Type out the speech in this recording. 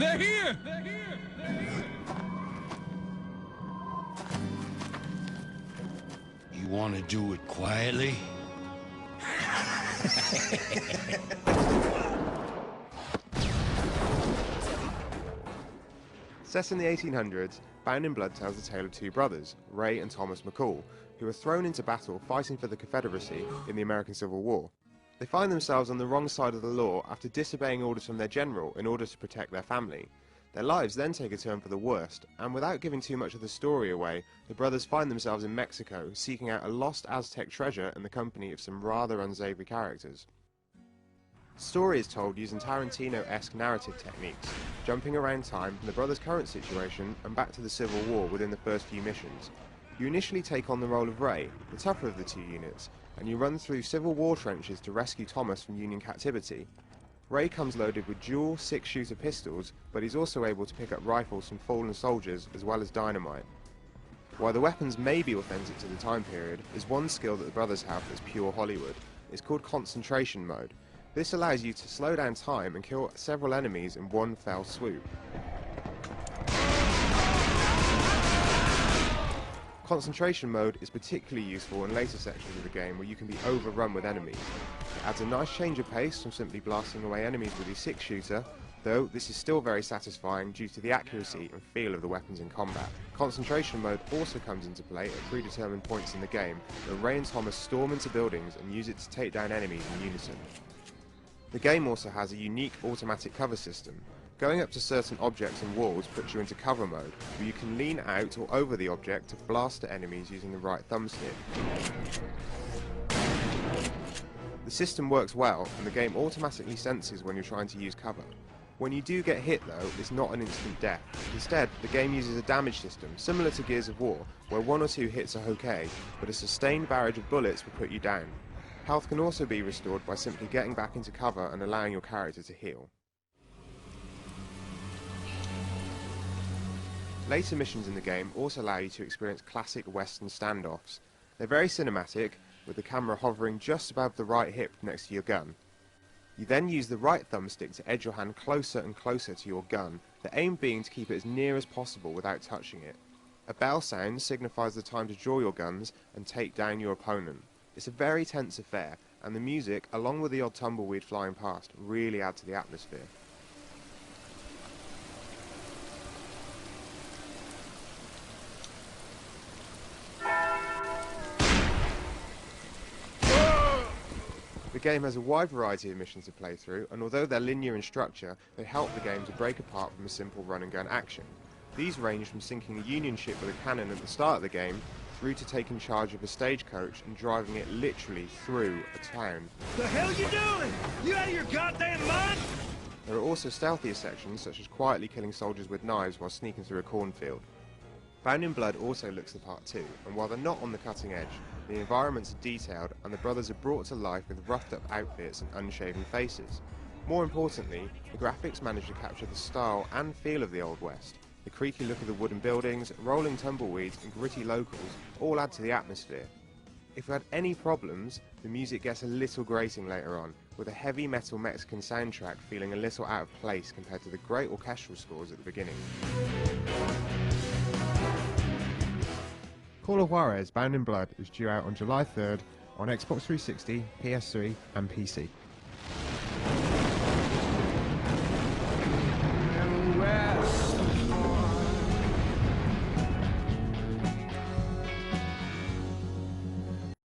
They're here! They're here! You want to do it quietly? Set in the 1800s, Bound in Blood tells the tale of two brothers, Ray and Thomas McCall, who were thrown into battle fighting for the Confederacy in the American Civil War. They find themselves on the wrong side of the law after disobeying orders from their general in order to protect their family. Their lives then take a turn for the worst, and without giving too much of the story away, the brothers find themselves in Mexico seeking out a lost Aztec treasure in the company of some rather unsavory characters. The story is told using Tarantino-esque narrative techniques, jumping around time from the brothers' current situation and back to the Civil War within the first few missions. You initially take on the role of Ray, the tougher of the two units, and you run through Civil War trenches to rescue Thomas from Union captivity. Ray comes loaded with dual 6-shooter pistols, but he's also able to pick up rifles from fallen soldiers as well as dynamite. While the weapons may be authentic to the time period, there's one skill that the brothers have that's pure Hollywood. It's called concentration mode. This allows you to slow down time and kill several enemies in one fell swoop. Concentration mode is particularly useful in later sections of the game where you can be overrun with enemies. It adds a nice change of pace from simply blasting away enemies with your 6-shooter, though this is still very satisfying due to the accuracy and feel of the weapons in combat. Concentration mode also comes into play at predetermined points in the game, where Ray and Thomas storm into buildings and use it to take down enemies in unison. The game also has a unique automatic cover system. Going up to certain objects and walls puts you into cover mode, where you can lean out or over the object to blast at enemies using the right thumbstick. The system works well, and the game automatically senses when you're trying to use cover. When you do get hit though, it's not an instant death. Instead, the game uses a damage system, similar to Gears of War, where 1 or 2 hits are okay, but a sustained barrage of bullets will put you down. Health can also be restored by simply getting back into cover and allowing your character to heal. Later missions in the game also allow you to experience classic Western standoffs. They're very cinematic, with the camera hovering just above the right hip next to your gun. You then use the right thumbstick to edge your hand closer and closer to your gun, the aim being to keep it as near as possible without touching it. A bell sound signifies the time to draw your guns and take down your opponent. It's a very tense affair, and the music, along with the odd tumbleweed flying past, really add to the atmosphere. The game has a wide variety of missions to play through, and although they're linear in structure, they help the game to break apart from a simple run-and-gun action. These range from sinking a Union ship with a cannon at the start of the game, through to taking charge of a stagecoach and driving it literally through a town. The hell you doing? You out of your goddamn mind? There are also stealthier sections, such as quietly killing soldiers with knives while sneaking through a cornfield. Bound in Blood also looks the part too, and while they're not on the cutting edge, the environments are detailed and the brothers are brought to life with roughed up outfits and unshaven faces. More importantly, the graphics manage to capture the style and feel of the Old West. The creaky look of the wooden buildings, rolling tumbleweeds and gritty locals all add to the atmosphere. If you had any problems, the music gets a little grating later on, with a heavy metal Mexican soundtrack feeling a little out of place compared to the great orchestral scores at the beginning. Call of Juarez Bound in Blood is due out on July 3rd on Xbox 360, PS3 and PC.